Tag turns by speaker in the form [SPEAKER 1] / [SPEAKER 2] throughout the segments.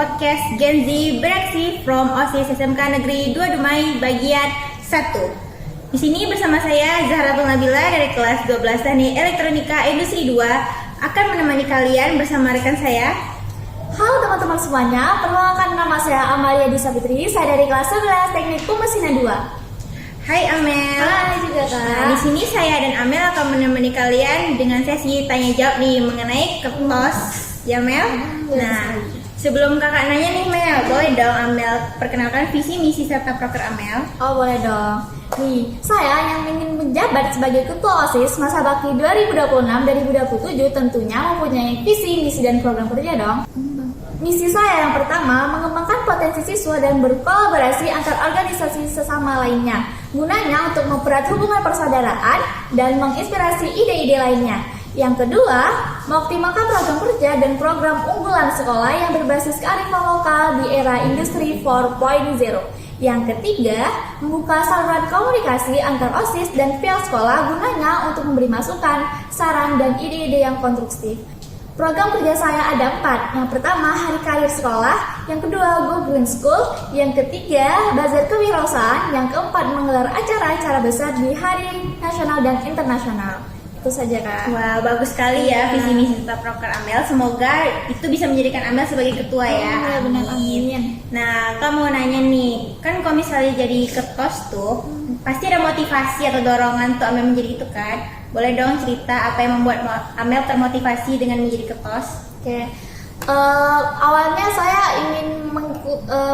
[SPEAKER 1] podcast Gen Z Beraksi from OSIS SMK Negeri 2 Dumai bagian 1. Di sini bersama saya Zahratul Nabila dari kelas 12 Teknik Elektronika Industri 2 akan menemani kalian bersama rekan saya.
[SPEAKER 2] Halo teman-teman semuanya, perkenalkan nama saya Amalia Disa Fitri, saya dari kelas 11 Teknik Pemesinan 2.
[SPEAKER 1] Hai Amel.
[SPEAKER 2] Hai juga Kak.
[SPEAKER 1] Nah, di sini saya dan Amel akan menemani kalian dengan sesi tanya jawab nih mengenai kertas, ya Mel. Nah, sebelum kakak nanya nih Mel, boleh dong Amel perkenalkan visi misi serta proker Amel.
[SPEAKER 2] Oh boleh dong. Nih, saya yang ingin menjabat sebagai Ketua OSIS masa bakti 2026-2027 tentunya mempunyai visi, misi, dan program kerja dong. Misi saya yang pertama, mengembangkan potensi siswa dan berkolaborasi antar organisasi sesama lainnya. Gunanya untuk mempererat hubungan persaudaraan dan menginspirasi ide-ide lainnya. Yang kedua, mengoptimalkan program kerja dan program unggulan sekolah yang berbasis kearifan lokal di era industri 4.0. Yang ketiga, membuka saluran komunikasi antar OSIS dan pihak sekolah gunanya untuk memberi masukan, saran, dan ide-ide yang konstruktif. Program kerja saya ada 4. Yang pertama, hari karir sekolah. Yang kedua, Go Green School. Yang ketiga, bazar kewirausahaan. Yang keempat, menggelar acara-acara besar di hari nasional dan internasional. Itu saja Kak.
[SPEAKER 1] Wah, bagus sekali ya visi misi serta proker Amel. Semoga itu bisa menjadikan Amel sebagai ketua ya.
[SPEAKER 2] Benar, amin.
[SPEAKER 1] Nah, kamu mau nanya nih, kan kalau misalnya jadi ketos tuh, pasti ada motivasi atau dorongan tuh Amel menjadi itu kan? Boleh dong cerita apa yang membuat Amel termotivasi dengan menjadi ketos?
[SPEAKER 2] Oke. Awalnya saya ingin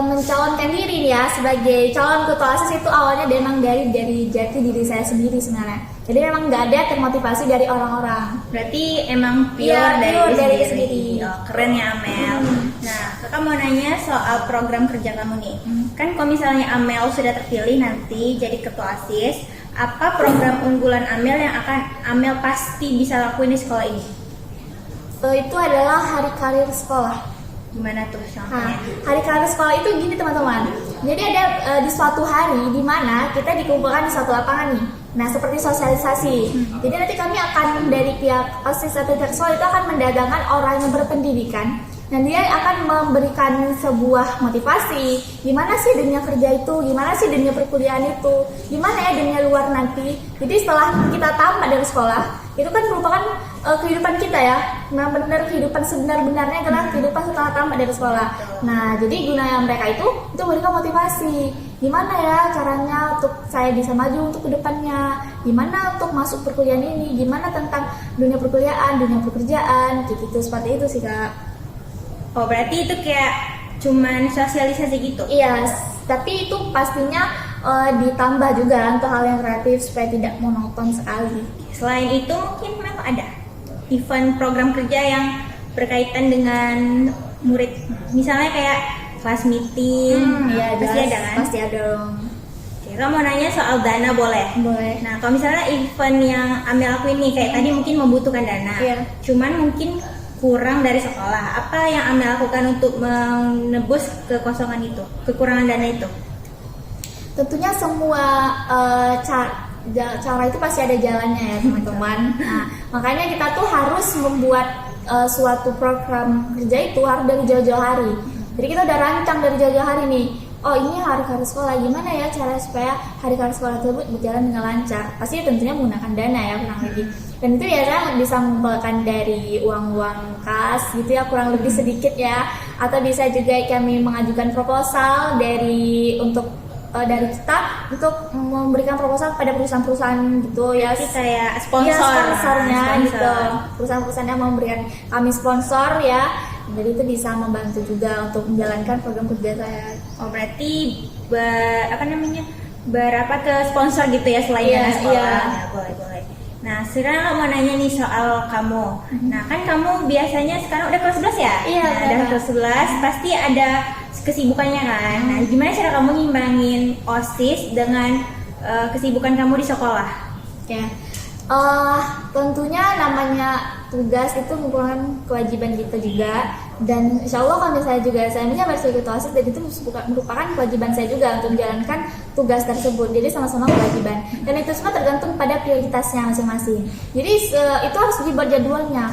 [SPEAKER 2] mencalonkan diri nih ya sebagai calon ketua OSIS. Itu awalnya memang dari jati diri saya sendiri sebenarnya. Jadi memang nggak ada termotivasi dari orang-orang.
[SPEAKER 1] Berarti emang pure,
[SPEAKER 2] Iya,
[SPEAKER 1] dari
[SPEAKER 2] pure
[SPEAKER 1] diri
[SPEAKER 2] dari
[SPEAKER 1] sendiri.
[SPEAKER 2] sendiri.
[SPEAKER 1] Oh, keren ya Amel. Nah, kakak mau nanya soal program kerja kamu nih. Kan kalau misalnya Amel sudah terpilih nanti jadi ketua OSIS, apa program unggulan Amel yang akan Amel pasti bisa lakuin di sekolah ini?
[SPEAKER 2] Itu adalah hari karir sekolah.
[SPEAKER 1] Gimana tuh
[SPEAKER 2] Nah,
[SPEAKER 1] contohnya?
[SPEAKER 2] hari karir sekolah itu gini teman-teman. Jadi ada di suatu hari di mana kita dikumpulkan di suatu lapangan nih. Nah, seperti sosialisasi. Jadi nanti kami akan dari pihak OSIS atau pihak sekolah itu akan mendatangkan orang yang berpendidikan. Dan dia akan memberikan sebuah motivasi. Gimana sih dunia kerja itu? Gimana sih dunia perkuliahan itu? Gimana ya dunia luar nanti? Jadi setelah kita tamat dari sekolah, itu kan merupakan kehidupan kita ya. Nah, benar kehidupan sebenar-benarnya adalah kehidupan setelah tamat dari sekolah. Nah, jadi gunanya mereka itu memberikan motivasi. Gimana ya caranya untuk saya bisa maju untuk kedepannya? Gimana untuk masuk perkuliahan ini? Gimana tentang dunia perkuliahan, dunia pekerjaan? Gitu seperti itu sih Kak.
[SPEAKER 1] Oh, berarti itu kayak cuman sosialisasi gitu?
[SPEAKER 2] Iya, tapi itu pastinya ditambah juga untuk hal yang kreatif supaya tidak monoton sekali.
[SPEAKER 1] Selain itu mungkin memang ada event program kerja yang berkaitan dengan murid, misalnya kayak class meeting,
[SPEAKER 2] Iya,
[SPEAKER 1] pasti ada kan?
[SPEAKER 2] Pasti ada dong.
[SPEAKER 1] Oke, kamu mau nanya soal dana boleh?
[SPEAKER 2] Boleh.
[SPEAKER 1] Nah, kalau misalnya event yang Amel lakuin nih, kayak tadi mungkin membutuhkan dana,
[SPEAKER 2] Iya.
[SPEAKER 1] cuman mungkin kurang dari sekolah. Apa yang Amel lakukan untuk menebus kekosongan itu, kekurangan dana itu?
[SPEAKER 2] Tentunya semua cara itu pasti ada jalannya ya teman-teman. Nah, makanya kita tuh harus membuat suatu program kerja itu harus dari jauh-jauh hari. Jadi kita udah rancang dari jauh-jauh hari nih. Oh, ini hari karir sekolah, gimana ya cara supaya hari karir sekolah tersebut berjalan dengan lancar? Pasti tentunya menggunakan dana ya kurang lebih. Dan itu biasanya bisa mengumpulkan dari uang-uang kas gitu ya, kurang lebih sedikit ya. Atau bisa juga kami mengajukan proposal dari kita untuk memberikan proposal kepada perusahaan-perusahaan gitu ya.
[SPEAKER 1] Jadi kayak sponsor.
[SPEAKER 2] Iya, sponsornya
[SPEAKER 1] Sponsor.
[SPEAKER 2] gitu. Perusahaan-perusahaan yang memberikan kami sponsor ya. Jadi itu bisa membantu juga untuk menjalankan program kerja saya.
[SPEAKER 1] Oh, berarti berapa ke sponsor gitu ya selain dana sekolah?
[SPEAKER 2] Iya.
[SPEAKER 1] Ya, boleh. Nah, sekarang aku mau nanya nih soal kamu. Nah, kan kamu biasanya sekarang udah kelas 11 ya?
[SPEAKER 2] Iya,
[SPEAKER 1] Nah, udah kelas 11 pasti ada kesibukannya kan. Nah, gimana cara kamu ngimbangin OSIS dengan kesibukan kamu di sekolah?
[SPEAKER 2] Ya. Tentunya namanya tugas itu merupakan kewajiban kita juga, dan insya Allah kalau misalnya juga saya menjabat sebagai ketua OSIS, dan itu merupakan kewajiban saya juga untuk menjalankan tugas tersebut. Jadi sama-sama kewajiban, dan itu semua tergantung pada prioritasnya masing-masing. Jadi itu harus dibuat jadwalnya.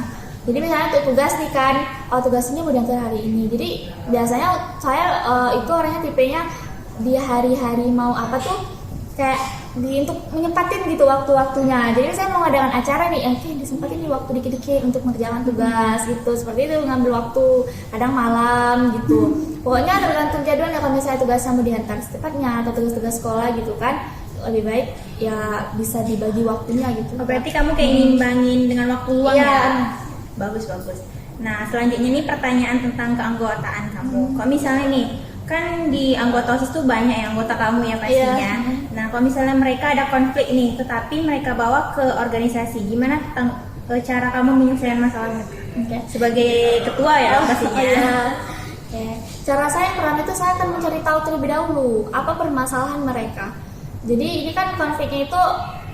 [SPEAKER 2] Jadi misalnya untuk tugas nih kan, tugasnya mau diantar hari ini. Jadi biasanya saya itu orangnya tipenya di hari-hari mau apa tuh kayak untuk menyempatin gitu waktu-waktunya. Jadi saya mau ngadakan acara nih, disempatin nih waktu dikit-dikit untuk mengerjakan tugas gitu. Seperti itu, ngambil waktu kadang malam gitu. Pokoknya tergantung jadwal ya, kalau misalnya tugasnya mau diantar secepatnya atau tugas-tugas sekolah gitu kan, lebih baik ya bisa dibagi waktunya gitu.
[SPEAKER 1] Berarti kamu kayak ngimbangin dengan waktu luang
[SPEAKER 2] Iya.
[SPEAKER 1] ya? Bagus. Nah, selanjutnya nih pertanyaan tentang keanggotaan kamu. Kalau misalnya nih, kan di anggota OSIS tuh banyak ya anggota kamu ya pastinya.
[SPEAKER 2] Iya.
[SPEAKER 1] Nah, kalau misalnya mereka ada konflik nih, tetapi mereka bawa ke organisasi, gimana cara kamu menyelesaikan masalahnya?
[SPEAKER 2] Oke.
[SPEAKER 1] Sebagai ketua ya pastinya.
[SPEAKER 2] Iya. Oke. Cara saya yang pertama itu saya akan mencari tahu terlebih dahulu apa permasalahan mereka. Jadi ini kan konfliknya itu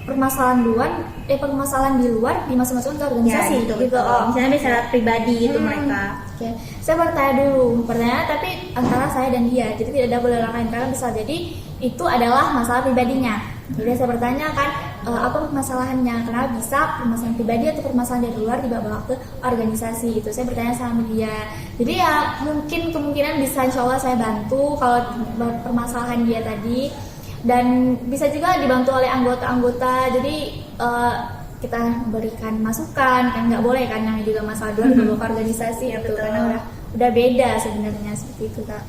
[SPEAKER 2] permasalahan di luar di masing-masing organisasi
[SPEAKER 1] Ya, gitu. Misalnya masalah pribadi gitu mereka.
[SPEAKER 2] Oke. Saya bertanya dulu, pertanyaan tapi antara saya dan dia, jadi tidak ada boleh orang lain karena bisa jadi itu adalah masalah pribadinya. Jadi saya bertanya kan apa permasalahannya, karena bisa permasalahan pribadi atau permasalahan dari luar dibawa ke organisasi itu. Saya bertanya sama dia. Jadi ya mungkin kemungkinan bisa insya Allah saya bantu kalau permasalahan dia tadi. Dan bisa juga dibantu oleh anggota-anggota. Jadi kita berikan masukan, kan nggak boleh kan yang juga masalah dua dibawa ke organisasi
[SPEAKER 1] Ya,
[SPEAKER 2] gitu,
[SPEAKER 1] betul.
[SPEAKER 2] karena udah beda sebenarnya seperti itu Kak.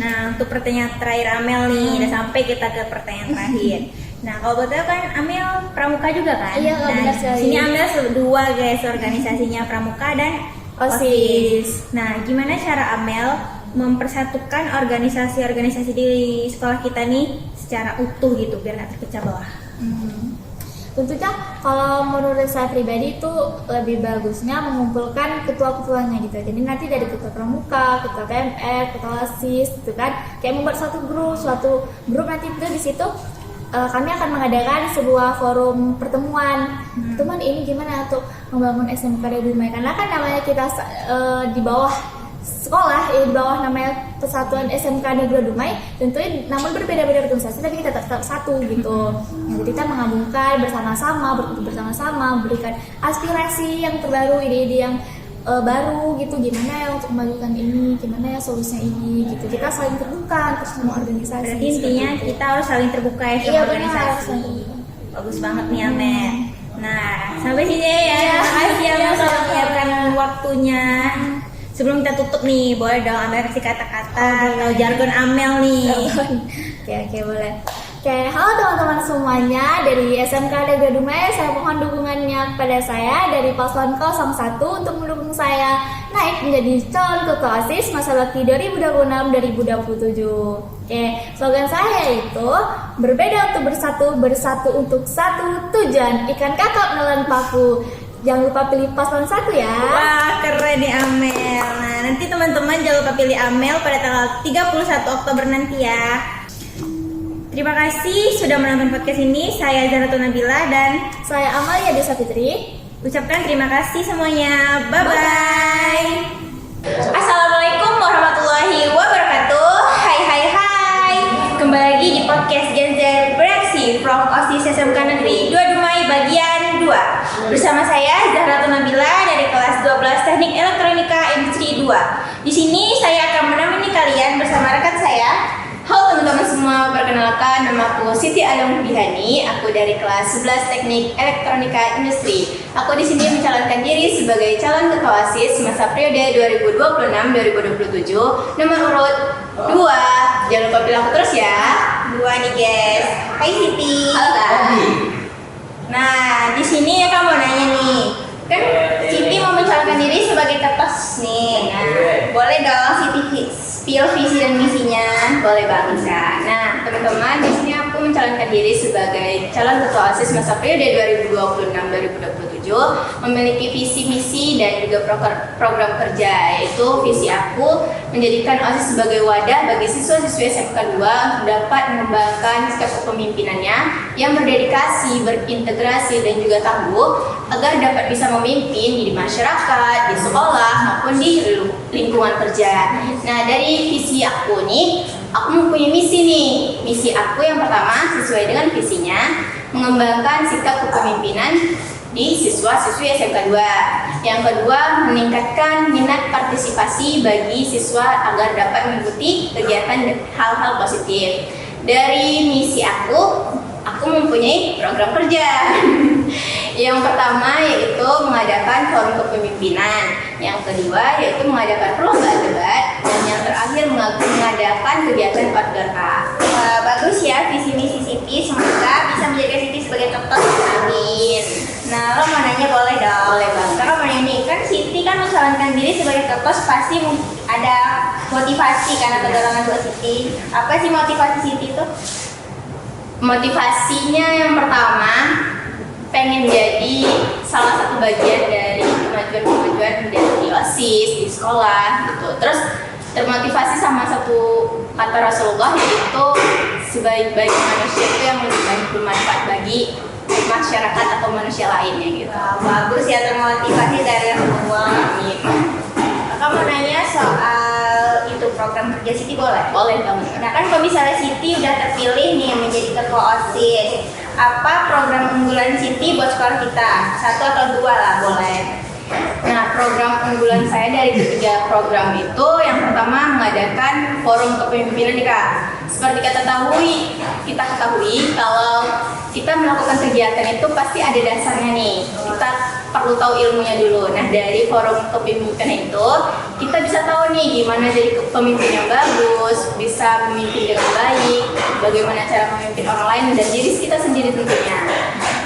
[SPEAKER 1] Nah, untuk pertanyaan terakhir Amel nih, udah sampai kita ke pertanyaan terakhir. Nah, kalau betul kan Amel pramuka juga kan?
[SPEAKER 2] Iya,
[SPEAKER 1] nah,
[SPEAKER 2] benar sekali.
[SPEAKER 1] sini Amel dua guys, organisasinya pramuka dan
[SPEAKER 2] OSIS.
[SPEAKER 1] Nah, gimana cara Amel mempersatukan organisasi-organisasi di sekolah kita nih secara utuh gitu biar nggak terpecah belah?
[SPEAKER 2] Tentunya kalau menurut saya pribadi itu lebih bagusnya mengumpulkan ketua-ketuanya gitu. Jadi nanti dari ketua pramuka, ketua PMR, ketua OSIS gitu kan, kayak membuat suatu grup nanti itu di situ kami akan mengadakan sebuah forum pertemuan. Teman ini gimana untuk membangun SMK di Dumai, karena kan namanya kita di bawah sekolah di bawah namanya Persatuan SMK Negeri Dumai, tentunya namun berbeda-beda organisasi tapi kita tetap satu gitu. Jadi kita menggabungkan bersama-sama, berkumpul bersama-sama, memberikan aspirasi yang terbaru, ide-ide yang baru gitu, gimana ya untuk memajukan ini, gimana ya solusinya ini gitu. Kita saling terbuka untuk semua organisasi.
[SPEAKER 1] Berarti intinya kita harus saling terbuka ya sama
[SPEAKER 2] Iya,
[SPEAKER 1] organisasi.
[SPEAKER 2] benar.
[SPEAKER 1] Bagus banget nih Amel. Nah, sampai sini ya. Makasih Amel sudah menyiapkan waktunya. Sebelum kita tutup nih, boleh dong Amel kasih kata-kata atau jargon Amel nih.
[SPEAKER 2] Oke, boleh. Oke, halo teman-teman semuanya dari SMK Negeri Dumai. Saya mohon dukungannya kepada saya dari paslon 01 untuk mendukung saya naik menjadi calon ketua OSIS masa bakti 2026-2027. Oke, slogan saya itu berbeda untuk bersatu untuk satu tujuan. Ikan kakap nelan paku. Jangan lupa pilih paslon 1 ya.
[SPEAKER 1] Wah, keren nih Amel. Nah, nanti teman-teman jangan lupa pilih Amel pada tanggal 31 Oktober nanti ya. Terima kasih sudah menonton podcast ini. Saya Zahratul Nabila dan
[SPEAKER 2] Saya Amalia Desa Fitri.
[SPEAKER 1] ucapkan terima kasih semuanya. Bye-bye. Assalamualaikum warahmatullahi wabarakatuh. Hai. Kembali lagi di podcast Gen Z Beraksi from OSIS SMK Negeri 2 Dumai bagian 2. Bersama saya Zahratul Nabila dari kelas 12 Teknik Elektronika Industri 2. Di sini saya akan menemani kalian bersama rekan saya. Halo teman-teman semua, perkenalkan nama aku Siti Alung Bihani. Aku dari kelas 11 Teknik Elektronika Industri. Aku di sini mencalonkan diri sebagai calon ketua OSIS masa periode 2026-2027 nomor urut 2. Jangan lupa pilih aku terus ya. 2 nih guys. Hai Siti.
[SPEAKER 3] Halo Kak.
[SPEAKER 1] Nah, di sini ya kamu nanya nih. Kan Siti mau mencalonkan diri sebagai ketos nih. Nah, boleh dong Siti spill visi dan misinya, boleh banget Kak. Nah, teman-teman, di sini aku mencalonkan diri sebagai calon ketua OSIS masa periode 2026-2027, memiliki visi misi dan juga program kerja, yaitu visi aku menjadikan OSIS sebagai wadah bagi siswa-siswi SMK 2 untuk dapat mengembangkan sikap kepemimpinannya yang berdedikasi, berintegrasi dan juga tangguh agar dapat bisa memimpin di masyarakat, di sekolah maupun di lingkungan kerja. Nah, dari visi aku nih, aku mempunyai misi nih. Misi aku yang pertama sesuai dengan visinya, mengembangkan sikap kepemimpinan
[SPEAKER 3] di siswa-siswi SMK 2. Yang kedua, meningkatkan minat partisipasi bagi siswa agar dapat mengikuti kegiatan hal-hal positif. Dari misi aku mempunyai program kerja. Yang pertama yaitu mengadakan forum kepemimpinan. Yang kedua yaitu mengadakan perlombaan debat. Dan yang terakhir mengadakan kegiatan orgarka.
[SPEAKER 1] Bagus ya visi misi Siti, semoga bisa menjadikan Siti sebagai contoh. Amin. Nah, lo mau nanya boleh dong.
[SPEAKER 3] Boleh banget.
[SPEAKER 1] Kalau mau nanya nih, kan Siti kan mencalonkan diri sebagai contoh, pasti ada motivasi kan atau dorongan buat Siti. Apa sih motivasi Siti itu?
[SPEAKER 3] Motivasinya yang pertama pengen jadi salah satu bagian dari kemajuan-kemajuan menjadi OSIS di sekolah gitu. Terus termotivasi sama satu kata Rasulullah, yaitu sebaik-baik manusia itu yang lebih banyak bermanfaat bagi masyarakat atau manusia lainnya gitu.
[SPEAKER 1] Bagus ya, termotivasi dari Rasulullah.
[SPEAKER 3] Amin.
[SPEAKER 1] Kakak mau nanya soal itu program kerja Siti boleh?
[SPEAKER 3] Boleh banget.
[SPEAKER 1] Nah kan kalau misalnya Siti udah terpilih nih menjadi ketua OSIS, apa program unggulan Siti buat sekolah kita? 1 atau 2 lah boleh.
[SPEAKER 3] Nah, program unggulan saya dari ketiga program itu yang pertama mengadakan forum kepemimpinan nih Kak. Seperti kita ketahui kalau kita melakukan kegiatan itu pasti ada dasarnya nih. Kita perlu tahu ilmunya dulu. Nah, dari forum kepemimpinan itu kita bisa tahu nih gimana jadi pemimpin yang bagus, bisa memimpin dengan baik, bagaimana cara memimpin orang lain dan diri kita sendiri tentunya.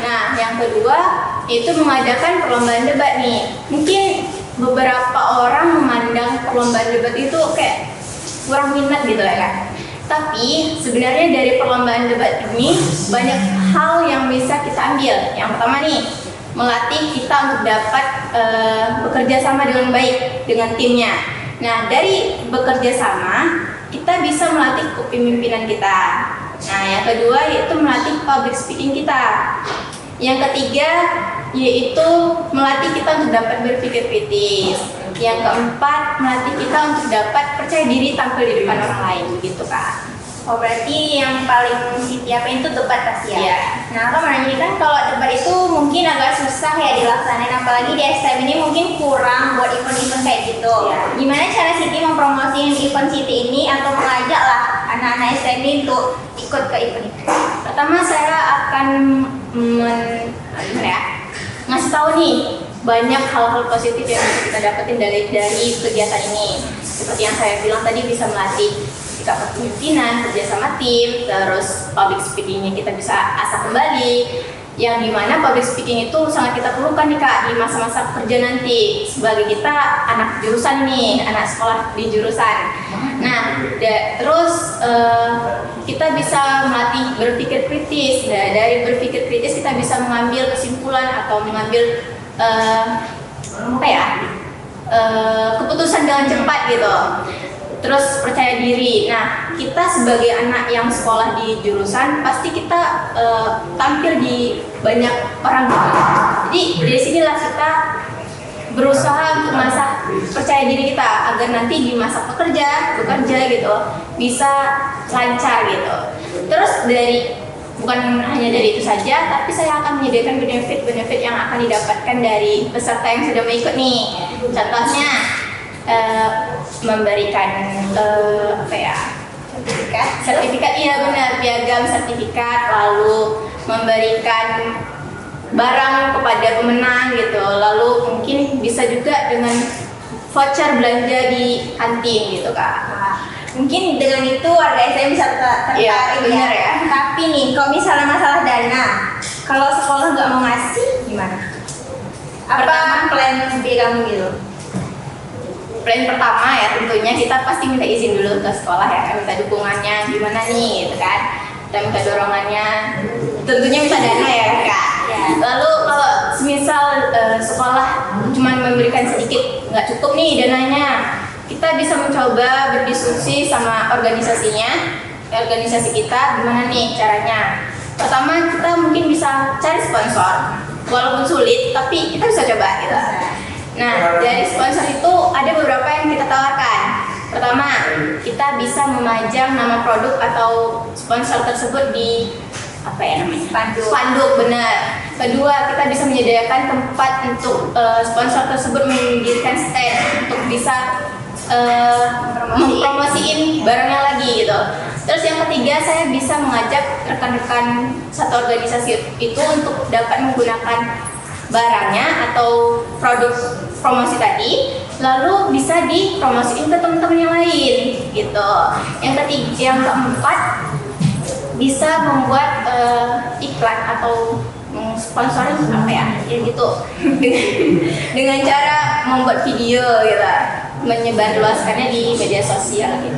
[SPEAKER 3] Nah, yang kedua itu mengadakan perlombaan debat nih. Mungkin beberapa orang memandang perlombaan debat itu kayak kurang minat gitu ya kan. Tapi sebenarnya dari perlombaan debat ini banyak hal yang bisa kita ambil. Yang pertama nih, melatih kita untuk dapat bekerja sama dengan baik dengan timnya. Nah, dari bekerja sama kita bisa melatih kepemimpinan kita. Nah, yang kedua yaitu melatih public speaking kita. Yang ketiga yaitu melatih kita untuk dapat berpikir kritis. Yang keempat, melatih kita untuk dapat percaya diri tampil di depan orang lain, gitu Kak.
[SPEAKER 1] Oh berarti yang paling Siti apa itu debat pasti ya?
[SPEAKER 3] Iya.
[SPEAKER 1] Nah aku mau nanya kan kalau debat itu mungkin agak susah ya dilaksanain, apalagi di STM ini mungkin kurang buat event-event kayak gitu.
[SPEAKER 3] Iya.
[SPEAKER 1] Gimana cara Siti mempromosiin event Siti ini atau mengajak lah anak-anak STM ini untuk ikut ke event itu?
[SPEAKER 3] Pertama saya akan ngasih tahu nih banyak hal-hal positif yang bisa kita dapetin dari kegiatan ini. Seperti yang saya bilang tadi, bisa melatih sikap kepemimpinan, kerja sama tim, terus public speakingnya kita bisa asah kembali. Yang dimana public speaking itu sangat kita perlukan nih Kak di masa-masa kerja nanti, sebagai kita anak jurusan nih, anak sekolah di jurusan. Nah, terus kita bisa melatih berpikir kritis. Nah, dari berpikir kritis kita bisa mengambil kesimpulan atau mengambil keputusan dengan cepat gitu. Terus percaya diri. Nah, kita sebagai anak yang sekolah di jurusan pasti kita tampil di banyak orang gitu. Jadi dari sinilah kita berusaha untuk mengasah percaya diri kita agar nanti di masa bekerja gitu bisa lancar gitu. Terus bukan hanya dari itu saja, tapi saya akan menyediakan benefit yang akan didapatkan dari peserta yang sudah mengikut nih. Contohnya memberikan sertifikat, iya benar, piagam sertifikat, lalu memberikan barang kepada pemenang gitu, lalu mungkin bisa juga dengan voucher belanja di kantin gitu Kak.
[SPEAKER 1] Mungkin dengan itu warga STM bisa tertarik
[SPEAKER 3] benar ya.
[SPEAKER 1] Tapi nih, kalau misalnya masalah dana, kalau sekolah nggak mau ngasih, gimana? Apa plan B kamu gitu?
[SPEAKER 3] Plan pertama ya tentunya kita pasti minta izin dulu ke sekolah ya, minta dukungannya gimana nih gitu kan. Kita minta dorongannya, tentunya minta dana ya Kak.
[SPEAKER 1] Ya.
[SPEAKER 3] Lalu kalau semisal sekolah cuma memberikan sedikit, nggak cukup nih dananya, kita bisa mencoba berdiskusi sama organisasi kita gimana nih caranya. Pertama kita mungkin bisa cari sponsor, walaupun sulit tapi kita bisa coba gitu. Nah, dari sponsor itu ada beberapa yang kita tawarkan. Pertama, kita bisa memajang nama produk atau sponsor tersebut di apa ya namanya?
[SPEAKER 1] Spanduk.
[SPEAKER 3] Spanduk, benar. Kedua, kita bisa menyediakan tempat untuk sponsor tersebut mendirikan stand untuk bisa mempromosiin barangnya lagi gitu. Terus yang ketiga, saya bisa mengajak rekan-rekan satu organisasi itu untuk dapat menggunakan barangnya atau produk promosi tadi, lalu bisa dipromosiin ke teman-teman yang lain gitu. Yang keempat, bisa membuat iklan atau sponsoring apa ya gitu dengan cara membuat video gitu, menyebarluaskannya di media sosial gitu.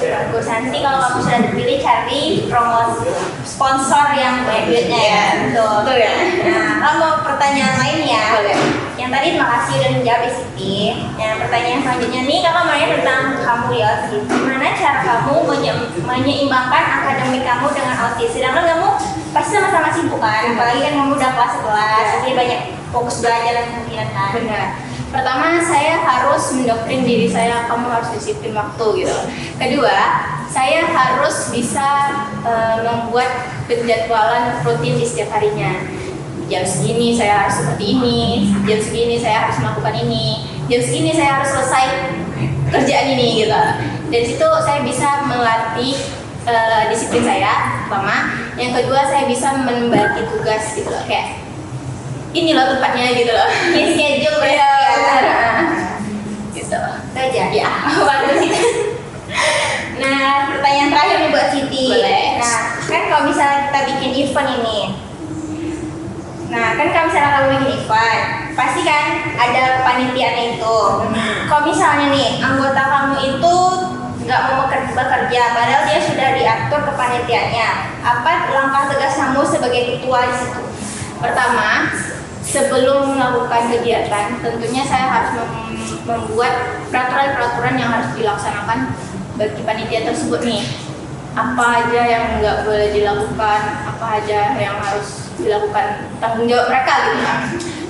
[SPEAKER 1] Bagus, nanti kalau kamu sudah terpilih cari promosi sponsor yang banyak duitnya ya.
[SPEAKER 3] Betul ya.
[SPEAKER 1] Nah, kalau mau pertanyaan lain ya.
[SPEAKER 3] Boleh.
[SPEAKER 1] Yang tadi terima kasih udah menjawab Siti. Nah, pertanyaan selanjutnya nih, kakak mau nanya tentang kamu ya OSIS. Gimana cara kamu menyeimbangkan akademik kamu dengan OSIS? Sedangkan kamu pasti sama-sama sibuk kan, apalagi kan kamu udah kelas 11, jadi banyak fokus belajar dan kemungkinan kan.
[SPEAKER 3] Benar. Pertama, saya harus mendoktrin diri saya, kamu harus disiplin waktu gitu. Kedua, saya harus bisa membuat penjadwalan rutin di setiap harinya. Jam segini saya harus seperti ini, jam segini saya harus melakukan ini, jam segini saya harus selesai kerjaan ini gitu. Dari situ saya bisa melatih disiplin saya, pertama. Yang kedua, saya bisa membagi tugas gitu loh, kayak ini loh tempatnya gitu loh.
[SPEAKER 1] Ini schedule berarti
[SPEAKER 3] Iya,
[SPEAKER 1] ya.
[SPEAKER 3] benar. Gitu.
[SPEAKER 1] Itu aja.
[SPEAKER 3] Ya.
[SPEAKER 1] Bagus itu. Nah, pertanyaan terakhir nih buat Siti.
[SPEAKER 3] Boleh.
[SPEAKER 1] Nah, kan kalau misalnya kita bikin event ini, nah kan kalau misalnya kamu bikin event, pasti kan ada panitianya itu. Kalau misalnya nih anggota kamu itu nggak mau bekerja, padahal dia sudah diatur ke panitianya, apa langkah tegas kamu sebagai ketua di situ?
[SPEAKER 3] Pertama, sebelum melakukan kegiatan, tentunya saya harus membuat peraturan-peraturan yang harus dilaksanakan bagi panitia tersebut nih. Apa aja yang nggak boleh dilakukan, apa aja yang harus dilakukan, tanggung jawab mereka gitu kan.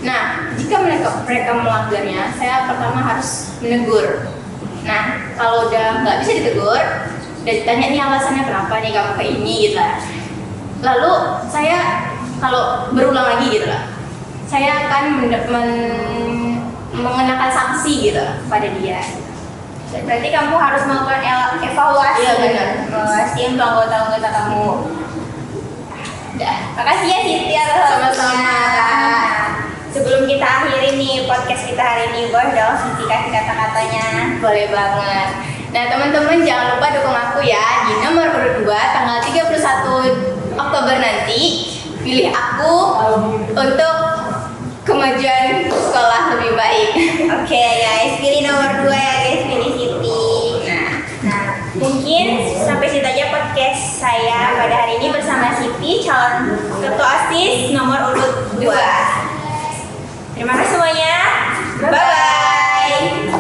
[SPEAKER 3] Nah, jika mereka melanggarnya, saya pertama harus menegur. Nah, kalau udah nggak bisa ditegur, udah ditanya nih alasannya kenapa nih kamu kayak ini gitu lah. Lalu saya kalau berulang lagi gitu lah, saya akan mengenakan sanksi gitu pada dia.
[SPEAKER 1] Berarti kamu harus melakukan evaluasi.
[SPEAKER 3] Iya, benar.
[SPEAKER 1] Evaluasi untuk anggota-anggota kamu.
[SPEAKER 3] Udah.
[SPEAKER 1] Makasih ya Siti atas
[SPEAKER 3] Sama-sama,
[SPEAKER 1] waktunya.
[SPEAKER 3] Kak.
[SPEAKER 1] Sebelum kita akhiri nih podcast kita hari ini, boleh dong Siti kasih kata-katanya.
[SPEAKER 3] Boleh banget. Nah, teman-teman jangan lupa dukung aku ya di nomor urut 2 tanggal 31 Oktober nanti. Pilih aku untuk kemajuan sekolah lebih baik.
[SPEAKER 1] Oke guys, pilih nomor 2 ya guys, pilih Siti. Nah, mungkin sampai situ aja podcast saya pada hari ini bersama Siti, calon ketua OSIS nomor urut 2. Terima kasih semuanya. Bye-bye.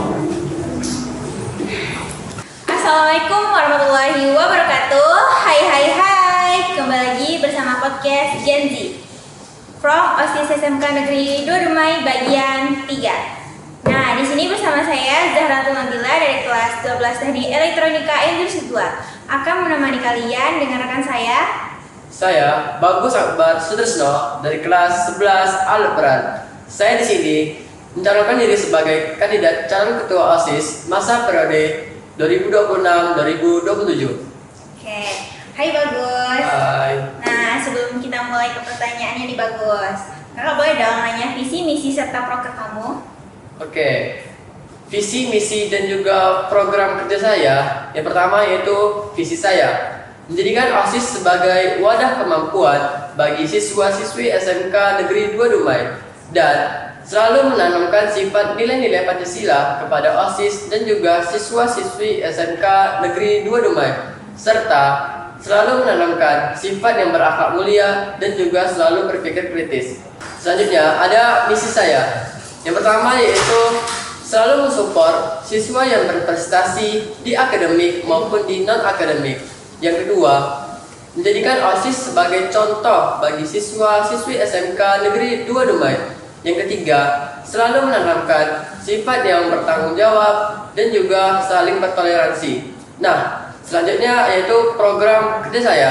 [SPEAKER 1] Assalamualaikum warahmatullahi wabarakatuh. Hai. Kembali lagi bersama podcast Gen Z from OSIS SMK Negeri 2 Dumai bagian 3. Nah, di sini bersama saya Zahratul Nabila dari kelas 12 Teknik Elektronika Industri 2 akan menemani kalian dengan rekan
[SPEAKER 4] Saya Bagus Akbar Sutrisno dari kelas 11 Al-Berat. Saya di sini mencalonkan diri sebagai kandidat calon ketua OSIS masa periode 2026-2027.
[SPEAKER 1] Oke. Hai Bagus.
[SPEAKER 4] Hai.
[SPEAKER 1] Nah, sebelum kita mulai ke pertanyaannya nih Bagus, kakak boleh dong nanya visi, misi, serta proker kamu?
[SPEAKER 4] Oke. Visi, misi, dan juga program kerja saya. Yang pertama yaitu visi saya menjadikan OSIS sebagai wadah kemampuan bagi siswa-siswi SMK Negeri 2 Dumai dan selalu menanamkan sifat nilai-nilai Pancasila kepada OSIS dan juga siswa-siswi SMK Negeri 2 Dumai serta selalu menanamkan sifat yang berakhlak mulia dan juga selalu berpikir kritis. Selanjutnya ada misi saya. Yang pertama yaitu selalu mensupport siswa yang berprestasi di akademik maupun di non-akademik. Yang kedua, menjadikan OSIS sebagai contoh bagi siswa-siswi SMK Negeri 2 Dumai. Yang ketiga, selalu menanamkan sifat yang bertanggung jawab dan juga saling bertoleransi. Nah, selanjutnya yaitu program kerja saya.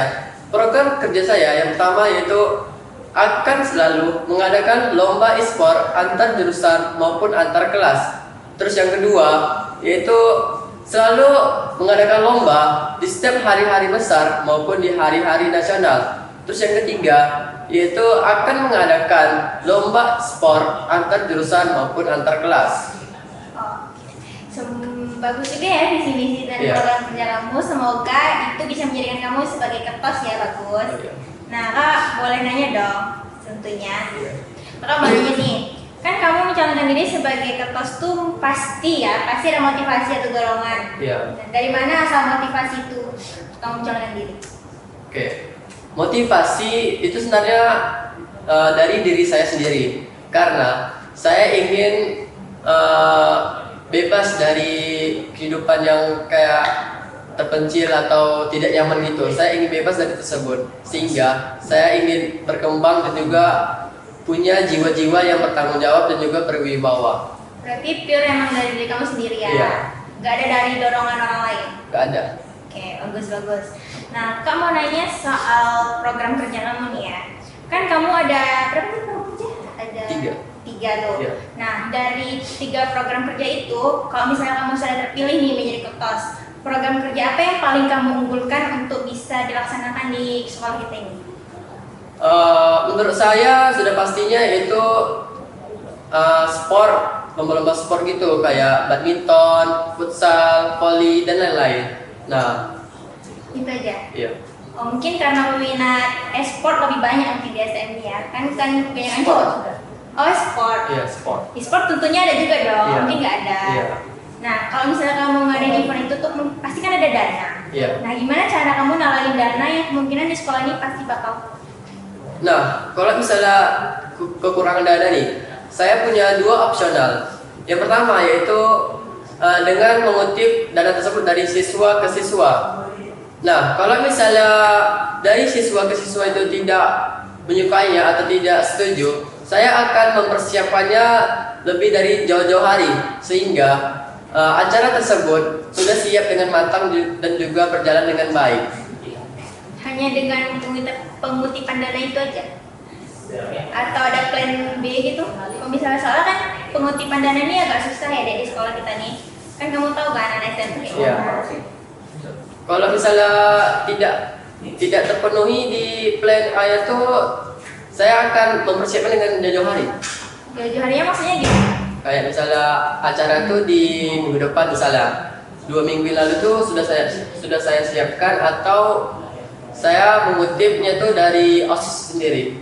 [SPEAKER 4] program kerja saya yang pertama yaitu akan selalu mengadakan lomba e-sport antar jurusan maupun antar kelas. Terus yang kedua yaitu selalu mengadakan lomba di setiap hari-hari besar maupun di hari-hari nasional. Terus yang ketiga yaitu akan mengadakan lomba sport antar jurusan maupun antar kelas.
[SPEAKER 1] Bagus juga ya visi-visi dan
[SPEAKER 4] Iya.
[SPEAKER 1] program kerja kamu. Semoga itu bisa menjadikan kamu sebagai ketos ya, bagus.
[SPEAKER 4] Iya.
[SPEAKER 1] Nah, Kak boleh nanya dong, tentunya. Kakak mau nanya nih, kan kamu mencalonkan diri sebagai ketos tuh pasti ada motivasi atau dorongan.
[SPEAKER 4] Iya.
[SPEAKER 1] Nah, dari mana asal motivasi itu kamu mencalonkan diri?
[SPEAKER 4] Oke, motivasi itu sebenarnya dari diri saya sendiri, karena saya ingin bebas dari kehidupan yang kayak terpencil atau tidak nyaman gitu. Saya ingin bebas dari tersebut, sehingga saya ingin berkembang dan juga punya jiwa-jiwa yang bertanggung jawab dan juga berwibawa.
[SPEAKER 1] Berarti pure emang dari diri kamu sendiri ya?
[SPEAKER 4] Iya.
[SPEAKER 1] Gak ada dari dorongan orang lain?
[SPEAKER 4] Gak ada.
[SPEAKER 1] Oke, bagus-bagus. Nah, Kak mau nanya soal program kerja kamu nih ya. Kan kamu ada berapa sih program kerja? Ada 3 tuh.
[SPEAKER 4] Iya.
[SPEAKER 1] Nah, dari 3 program kerja itu, kalau misalnya kamu sudah terpilih nih menjadi ketos, program kerja apa yang paling kamu unggulkan untuk bisa dilaksanakan di sekolah kita ini?
[SPEAKER 4] Menurut saya sudah pastinya itu sport, lomba-lomba sport gitu kayak badminton, futsal, voli dan lain-lain. Nah,
[SPEAKER 1] Itu aja.
[SPEAKER 4] iya.
[SPEAKER 1] Oh, mungkin karena peminat e-sport lebih banyak nanti di STM ya. Kan kebanyakan
[SPEAKER 4] Sport.
[SPEAKER 1] cowok juga. Oh, sport.
[SPEAKER 4] Iya, sport.
[SPEAKER 1] E-sport tentunya ada juga dong,
[SPEAKER 4] Iya.
[SPEAKER 1] mungkin nggak ada.
[SPEAKER 4] Iya.
[SPEAKER 1] Nah, kalau misalnya kamu ngadain event itu tuh pasti kan ada dana.
[SPEAKER 4] Iya.
[SPEAKER 1] Nah, gimana cara kamu nalalin dana yang kemungkinan di sekolah ini pasti bakal?
[SPEAKER 4] Nah, kalau misalnya kekurangan dana nih, saya punya 2 opsional. Yang pertama yaitu dengan mengutip dana tersebut dari siswa ke siswa. Nah, kalau misalnya dari siswa ke siswa itu tidak menyukainya atau tidak setuju, saya akan mempersiapkannya lebih dari jauh-jauh hari sehingga acara tersebut sudah siap dengan matang dan juga berjalan dengan baik.
[SPEAKER 1] Hanya dengan pengutipan dana itu aja? Atau ada plan B gitu? Kalau misalnya soalnya kan pengutipan dana ini agak susah ya di sekolah kita nih. Kan kamu tahu kan anak SMP kayak
[SPEAKER 4] Iya.
[SPEAKER 1] gimana?
[SPEAKER 4] Kalau misalnya tidak terpenuhi di plan A itu, saya akan mempersiapkan dengan jauh-jauh hari.
[SPEAKER 1] Jauh-jauh harinya maksudnya gimana?
[SPEAKER 4] Kayak misalnya acara itu di minggu depan misalnya 2 minggu lalu tuh sudah saya siapkan atau saya mengutipnya tuh dari OSIS sendiri.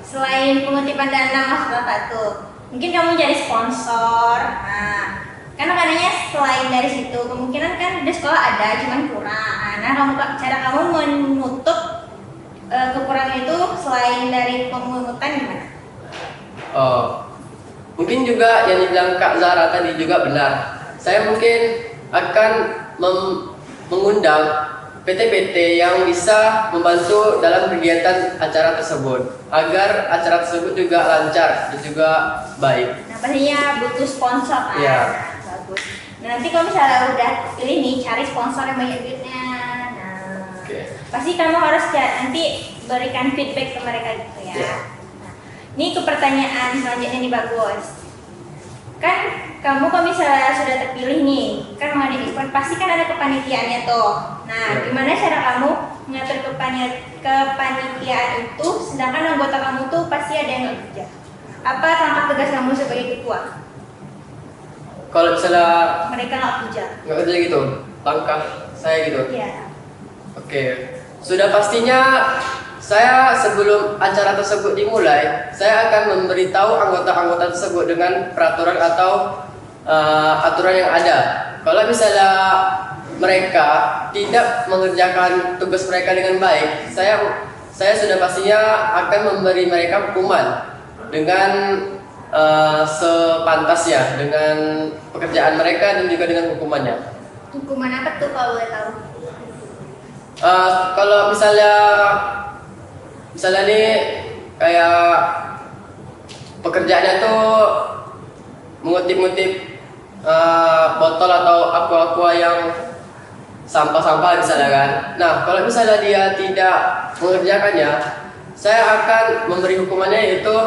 [SPEAKER 1] Selain pengutipan dana maksud Bapak tuh, mungkin kamu jadi sponsor. Nah, karena katanya selain dari situ kemungkinan kan di sekolah ada cuman kurang. Nah, cara kamu menutup kekurangan itu selain dari pemungutan gimana?
[SPEAKER 4] Mungkin juga yang dibilang Kak Zara tadi juga benar. Saya mungkin akan mengundang PT-PT yang bisa membantu dalam kegiatan acara tersebut agar acara tersebut juga lancar dan juga baik.
[SPEAKER 1] Nah, pastinya butuh sponsor kan?
[SPEAKER 4] Iya.
[SPEAKER 1] Nah, bagus. Nah, nanti kalau misalnya udah pilih nih, cari sponsor yang banyak duitnya. Nah,
[SPEAKER 4] Oke.
[SPEAKER 1] pasti kamu harus nanti berikan feedback ke mereka gitu ya.
[SPEAKER 4] Iya.
[SPEAKER 1] Nah, ini ke pertanyaan selanjutnya nih Bagus. Kan kamu kalau misalnya sudah terpilih nih, kan mengadakan event pasti kan ada kepanitiaannya tuh. Nah,
[SPEAKER 4] Iya.
[SPEAKER 1] gimana cara kamu mengatur kepanitiaan itu, sedangkan anggota kamu tuh pasti ada yang nggak kerja? Apa langkah tegas kamu sebagai ketua?
[SPEAKER 4] Kalau misalnya
[SPEAKER 1] Mereka nggak kerja.
[SPEAKER 4] nggak kerja gitu, langkah saya gitu.
[SPEAKER 1] Iya.
[SPEAKER 4] Oke, sudah pastinya saya sebelum acara tersebut dimulai, saya akan memberitahu anggota-anggota tersebut dengan peraturan atau aturan yang ada. Kalau misalnya mereka tidak mengerjakan tugas mereka dengan baik, saya sudah pastinya akan memberi mereka hukuman dengan sepantasnya dengan pekerjaan mereka dan juga dengan hukumannya.
[SPEAKER 1] Hukuman apa tuh kalau boleh tahu?
[SPEAKER 4] Kalau misalnya nih kayak pekerjaannya tuh mengutip-ngutip botol atau aqua yang sampah-sampah misalnya kan. Nah, kalau misalnya dia tidak mengerjakannya, saya akan memberi hukumannya yaitu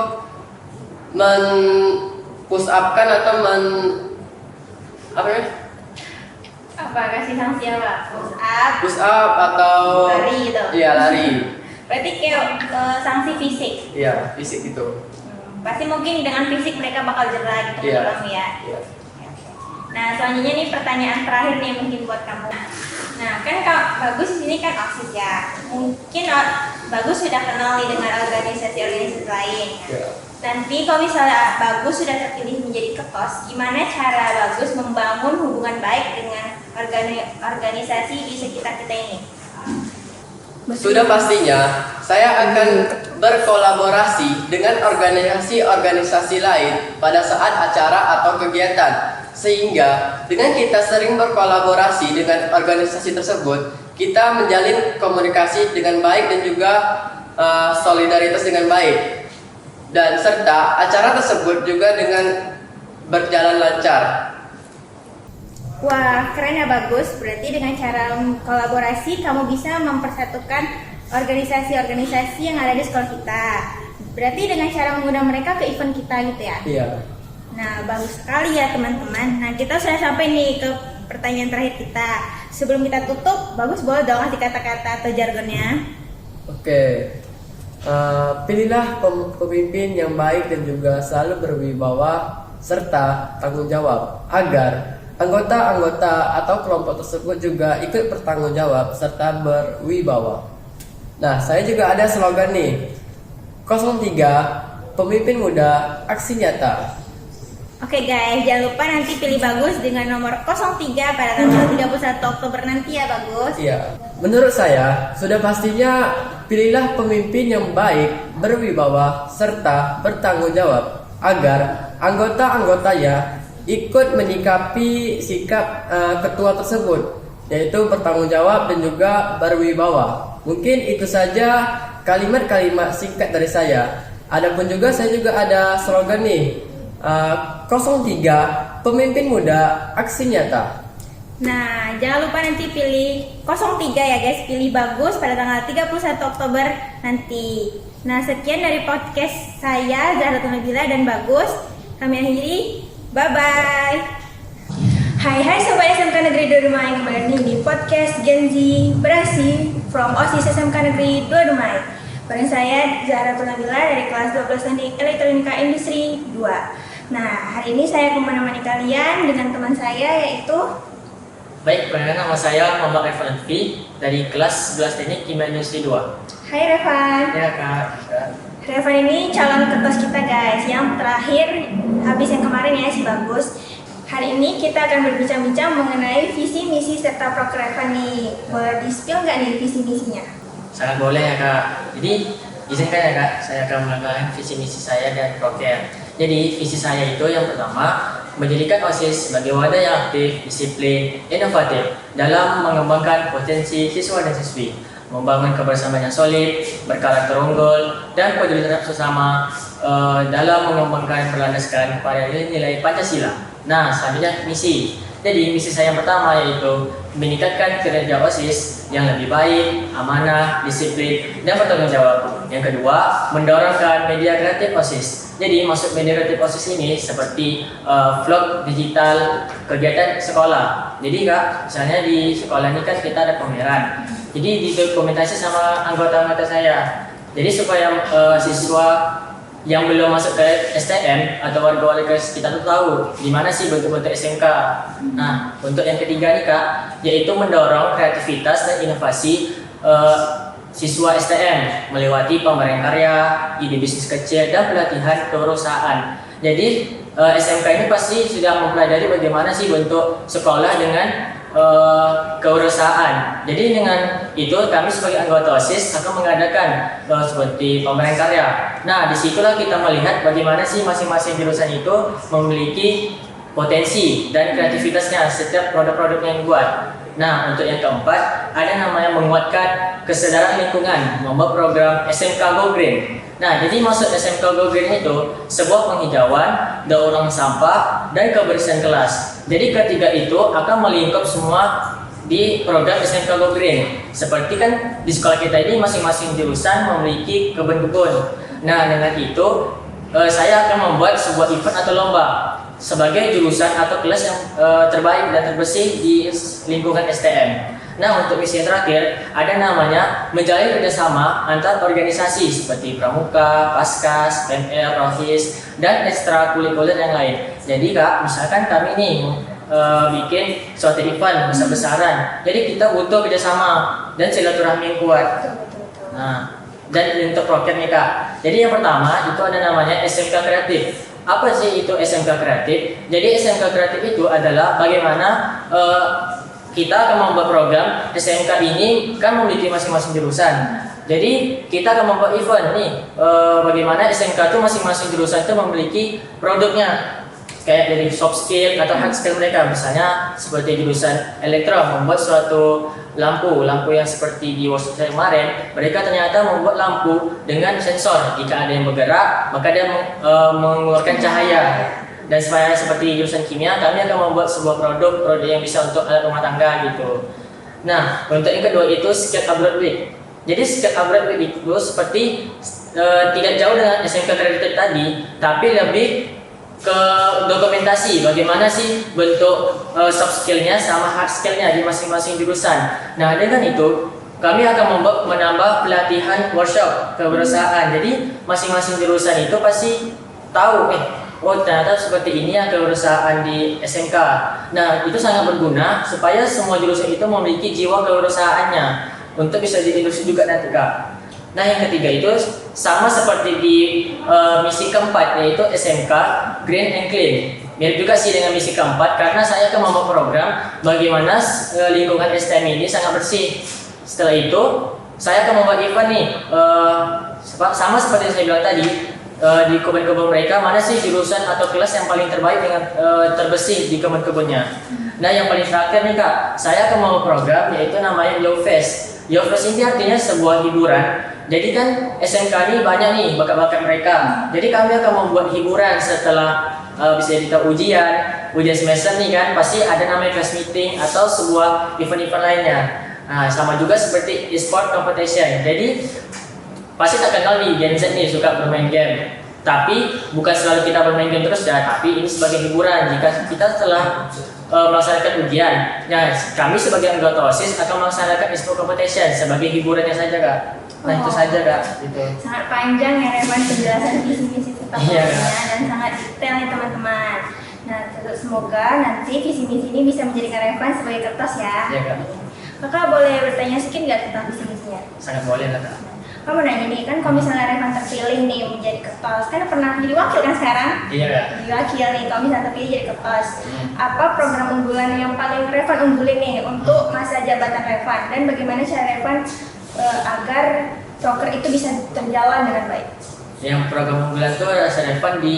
[SPEAKER 4] push upkan atau
[SPEAKER 1] Kasih sanksi apa?
[SPEAKER 4] push up atau
[SPEAKER 1] Lari gitu.
[SPEAKER 4] Iya, lari.
[SPEAKER 1] Berarti kayak sanksi fisik.
[SPEAKER 4] Iya, fisik itu.
[SPEAKER 1] Pasti mungkin dengan fisik mereka bakal jerah gitu
[SPEAKER 4] Iya.
[SPEAKER 1] pulang ya.
[SPEAKER 4] Iya.
[SPEAKER 1] Nah, selanjutnya nih pertanyaan terakhir nih mungkin buat kamu. Nah, kan Kak Bagus di sini kan OSIS ya. Mungkin Bagus sudah kenal nih dengan organisasi-organisasi lain.
[SPEAKER 4] Iya.
[SPEAKER 1] Nanti kalau misalnya Bagus sudah terpilih menjadi ketos, gimana cara Bagus membangun hubungan baik dengan organisasi di sekitar kita ini?
[SPEAKER 4] Sudah pastinya saya akan berkolaborasi dengan organisasi-organisasi lain pada saat acara atau kegiatan. Sehingga dengan kita sering berkolaborasi dengan organisasi tersebut, kita menjalin komunikasi dengan baik dan juga solidaritas dengan baik. Dan serta acara tersebut juga dengan berjalan lancar.
[SPEAKER 1] Wah, keren ya Bagus. Berarti dengan cara kolaborasi kamu bisa mempersatukan organisasi-organisasi yang ada di sekolah kita. Berarti dengan cara mengundang mereka ke event kita gitu ya?
[SPEAKER 4] Iya.
[SPEAKER 1] Nah, bagus sekali ya teman-teman. Nah, kita sudah sampai nih ke pertanyaan terakhir kita. Sebelum kita tutup, Bagus boleh dong kasih kata-kata atau jargonnya?
[SPEAKER 4] Oke. Pilihlah pemimpin yang baik dan juga selalu berwibawa serta tanggung jawab agar anggota-anggota atau kelompok tersebut juga ikut bertanggung jawab serta berwibawa. Nah, saya juga ada slogan nih. 03 Pemimpin Muda Aksi Nyata.
[SPEAKER 1] Oke guys, jangan lupa nanti pilih Bagus dengan nomor 03 pada tanggal 31 Oktober nanti ya Bagus.
[SPEAKER 4] Iya, menurut saya sudah pastinya pilihlah pemimpin yang baik, berwibawa, serta bertanggung jawab agar anggota-anggotanya ikut menyikapi sikap ketua tersebut, yaitu bertanggung jawab dan juga berwibawa. Mungkin itu saja kalimat-kalimat singkat dari saya. Adapun juga saya juga ada slogan nih. 03 Pemimpin Muda Aksi Nyata.
[SPEAKER 1] Nah, jangan lupa nanti pilih 03 ya guys, pilih Bagus pada tanggal 31 Oktober nanti. Nah, sekian dari podcast saya Zahratul Nabila dan Bagus. Kami akhiri, bye-bye. Hai Sobat SMK Negeri 2 Dumai, kembali nih di podcast Gen Z Beraksi from OSIS SMK Negeri 2 Dumai. Bareng saya Zahratul Nabila dari kelas 12 Teknik Elektronika Industri 2. Nah, hari ini saya akan menemani kalian dengan teman saya yaitu
[SPEAKER 5] Baik, perkenalkan nama saya Muhammad Revan Lutfi dari kelas 11 Teknik Kimia Industri 2.
[SPEAKER 1] Hai Revan.
[SPEAKER 5] Ya Kak.
[SPEAKER 1] Revan ini calon ketos kita guys, yang terakhir habis yang kemarin ya si Bagus. Hari ini kita akan berbincang-bincang mengenai visi misi serta proker Revan nih. Boleh di-spill nggak nih visi misinya?
[SPEAKER 5] Sangat boleh ya Kak. Jadi izinkan ya Kak, saya akan mengenalkan visi misi saya dan proker. Jadi visi saya itu yang pertama menjadikan OSIS sebagai wadah yang aktif, disiplin, inovatif dalam mengembangkan potensi siswa dan siswi, membangun kebersamaan yang solid, berkarakter unggul, dan peduli terhadap sesama dalam mengembangkan berlandaskan pada nilai Pancasila. Nah, selanjutnya misi. Jadi misi saya yang pertama yaitu meningkatkan kinerja OSIS yang lebih baik, amanah, disiplin, dan bertanggung jawab. Yang kedua, mendorongkan media kreatif OSIS. Jadi maksud media kreatif OSIS ini seperti vlog digital, kegiatan sekolah. Jadi Kak, misalnya di sekolah ini kan kita ada pameran. Jadi didokumentasi sama anggota-anggota saya. Jadi supaya siswa yang belum masuk ke STM atau warga-warga kita tuh tahu di mana sih bentuk-bentuk SMK. Nah, untuk yang ketiga nih Kak, yaitu mendorong kreativitas dan inovasi siswa STM melewati pemberian karya, ide bisnis kecil, dan pelatihan kewirausahaan. Jadi SMK ini pasti sudah mempelajari bagaimana sih bentuk sekolah dengan kewirausahaan. Jadi dengan itu kami sebagai anggota OSIS akan mengadakan seperti pemberian karya. Nah, disitulah kita melihat bagaimana sih masing-masing jurusan itu memiliki potensi dan kreativitasnya setiap produk-produk yang dibuat. Nah, untuk yang keempat ada namanya menguatkan kesadaran lingkungan, membuat program SMK Go Green. Nah, jadi maksud SMK Go Green itu sebuah penghijauan, daur ulang sampah, dan kebersihan kelas. Jadi ketiga itu akan melingkup semua di program SMK Go Green. Seperti kan di sekolah kita ini masing-masing jurusan memiliki kebun-kebun. Nah, dengan itu saya akan membuat sebuah event atau lomba sebagai jurusan atau kelas yang terbaik dan terbersih di lingkungan STM. Nah, untuk misi yang terakhir ada namanya menjalin kerjasama antar organisasi seperti Pramuka, Paskas, PMR, Rohis, dan ekstrakurikuler yang lain. Jadi Kak, misalkan kami nih bikin suatu event besar-besaran, jadi kita butuh kerjasama dan silaturahmi yang kuat. Nah, dan untuk proker nih Kak, jadi yang pertama itu ada namanya SMK Kreatif. Apa sih itu SMK Kreatif? Jadi SMK Kreatif itu adalah bagaimana kita akan membuat program. SMK ini kan memiliki masing-masing jurusan. Jadi kita akan membuat event nih, bagaimana SMK itu masing-masing jurusan itu memiliki produknya, kayak dari soft skill atau hard skill mereka. Misalnya seperti jurusan elektro membuat suatu lampu yang seperti di workshop saya kemarin, mereka ternyata membuat lampu dengan sensor. Jika ada yang bergerak, maka dia mengeluarkan cahaya. Dan seperti jurusan kimia, kami akan membuat sebuah produk yang bisa untuk alat rumah tangga gitu. Nah, untuk yang kedua itu skill upgrade week. Jadi skill upgrade week itu seperti tidak jauh dengan SMK Kreatif tadi, tapi lebih ke dokumentasi bagaimana sih bentuk soft skillnya sama hard skillnya di masing-masing jurusan. Nah, dengan itu kami akan menambah pelatihan workshop kewirausahaan. Jadi masing-masing jurusan itu pasti tahu oh ternyata seperti ini ya kewirausahaan di SMK. Nah, itu sangat berguna supaya semua jurusan itu memiliki jiwa kewirausahaannya untuk bisa di industri juga nanti Kak. Nah, yang ketiga itu sama seperti di misi keempat, yaitu SMK Green and Clean. Mirip juga sih dengan misi keempat, karena saya akan membuat program bagaimana lingkungan STM ini sangat bersih. Setelah itu saya akan membuat event nih, sama seperti yang saya bilang tadi, di kebun-kebun mereka mana sih jurusan atau kelas yang paling terbaik dengan terbersih di kebun-kebunnya. Nah, yang paling terakhir nih Kak, saya akan membuat program yaitu namanya Yo Fest. Yo Fest ini artinya sebuah hiburan. Jadi kan SMK ini banyak nih bakat-bakat mereka. Jadi kami akan membuat hiburan setelah bisa kita ujian semester nih kan, pasti ada namanya class meeting atau sebuah event-event lainnya. Nah, sama juga seperti e-sport competition. Jadi pasti tak kenal nih Gen Z nih suka bermain game. Tapi bukan selalu kita bermain game terus ya, tapi ini sebagai hiburan. Jika kita setelah melaksanakan ujian, nah kami sebagai anggota OSIS akan melaksanakan e-sport competition sebagai hiburannya saja Kak. Nah, itu saja Kak. Gitu.
[SPEAKER 1] Sangat panjang ya Revan penjelasan visi-misi serta programnya dan sangat detail nih teman-teman. Nah, semoga nanti visi-misi ini bisa menjadikan Revan sebagai kertas ya.
[SPEAKER 5] Iya Kak.
[SPEAKER 1] Kakak boleh bertanya sedikit nggak tentang visi-misinya?
[SPEAKER 5] Sangat boleh Kak.
[SPEAKER 1] Kamu nanya nih, kan kalau misalnya Revan terpilih nih menjadi ketos, kan pernah jadi wakil kan sekarang?
[SPEAKER 5] Iya Kak.
[SPEAKER 1] Jadi wakil nih, kalau misalnya terpilih jadi ketos, apa program unggulan yang paling Revan unggulin nih untuk masa jabatan Revan? Dan bagaimana cara Revan agar proker itu bisa terjalan dengan baik? Yang
[SPEAKER 5] program unggulan itu rasa Revan di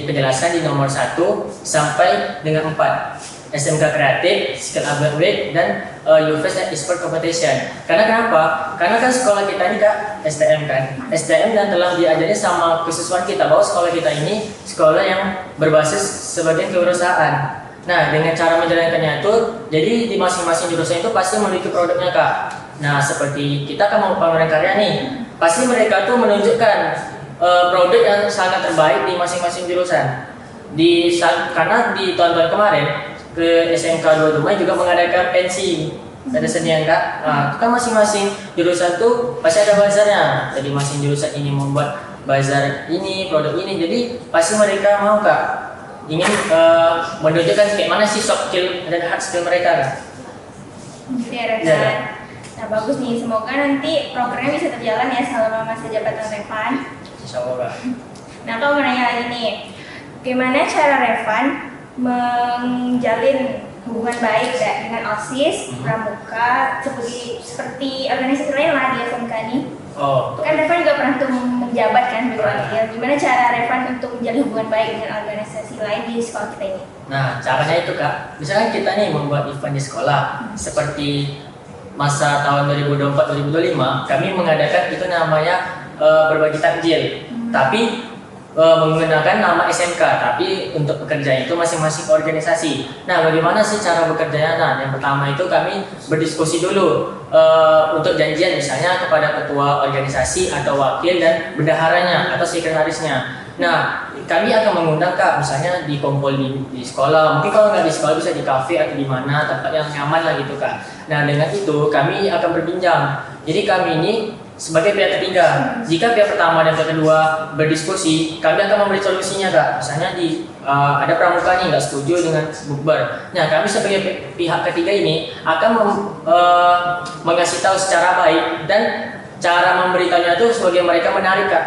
[SPEAKER 5] penjelasan di nomor 1 sampai dengan 4. SMK Kreatif, Skill Upgrade Week, dan UFES dan e-sport competition. Karena kenapa? Karena kan sekolah kita ini Kak, STM kan. STM dan telah diajari sama kesiswaan kita bahwa sekolah kita ini sekolah yang berbasis sebagai kewirausahaan. Nah, dengan cara menjalankannya itu, jadi di masing-masing jurusan itu pasti memiliki produknya Kak. Nah, seperti kita kan mau pameran karya nih, pasti mereka tuh menunjukkan produk yang sangat terbaik di masing-masing jurusan. Karena di tahun-tahun kemarin ke SMK 2 Dumai juga mengadakan pensi ada senian Kak. Nah, itu kan masing-masing jurusan tuh pasti ada bazarnya. Jadi masing jurusan ini membuat bazar ini, produk ini. Jadi pasti mereka mau Kak ingin menunjukkan kayak mana sih soft skill dan hard skill mereka Kak.
[SPEAKER 1] Iya Revan. Nah, bagus nih, semoga nanti programnya bisa terjalan ya selama masa jabatan Revan.
[SPEAKER 5] Insya Allah Kak.
[SPEAKER 1] Nah, kalau mau nanya lagi nih, gimana cara Revan menjalin hubungan baik dengan OSIS, Pramuka, seperti organisasi lain lah di SMK ini?
[SPEAKER 5] Oh,
[SPEAKER 1] kan Revan juga pernah tuh menjabat kan di wakil. Gimana cara Revan untuk menjalin hubungan baik dengan organisasi lain di sekolah kita ini?
[SPEAKER 5] Nah, caranya itu Kak, misalkan kita nih membuat event di sekolah, seperti masa tahun 2024-2025, kami mengadakan itu namanya berbagi takjil. Tapi menggunakan nama SMK, tapi untuk bekerja itu masing-masing organisasi. Nah, bagaimana sih cara bekerjanya? Nah, yang pertama itu kami berdiskusi dulu untuk janjian, misalnya kepada ketua organisasi atau wakil dan bendaharanya atau sekretarisnya. Nah, kami akan mengundang Kak, misalnya dikumpul di sekolah, mungkin kalau nggak di sekolah bisa di kafe atau di mana tempat yang nyaman lah gitu Kak. Nah, dengan itu kami akan berbincang. Jadi kami ini sebagai pihak ketiga, jika pihak pertama dan pihak kedua berdiskusi, kami akan memberi solusinya Kak. Misalnya ada pramuka nih nggak setuju dengan bukber. Nah, kami sebagai pihak ketiga ini akan mengasih tahu secara baik dan cara memberitahunya itu sebagai mereka menarik Kak.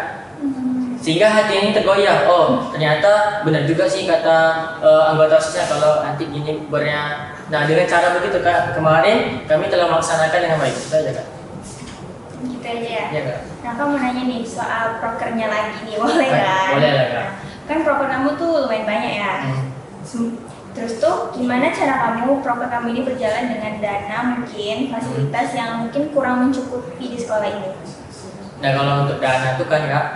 [SPEAKER 5] Sehingga hati ini tergoyah, oh ternyata benar juga sih kata anggota OSISnya kalau nanti gini bukbernya. Nah, dengan cara begitu Kak, kemarin kami telah melaksanakan dengan baik. Itu aja Kak.
[SPEAKER 1] Gitu aja ya.
[SPEAKER 5] Iya Kak.
[SPEAKER 1] Nah, kamu mau nanya nih soal prokernya lagi nih, boleh
[SPEAKER 5] Baik,
[SPEAKER 1] kan?
[SPEAKER 5] boleh lah, Kak.
[SPEAKER 1] Kan proker kamu tuh lumayan banyak ya. Terus tuh gimana cara kamu proker kamu ini berjalan dengan dana mungkin fasilitas yang mungkin kurang mencukupi di sekolah ini?
[SPEAKER 5] Nah, kalau untuk dana itu kan Kak,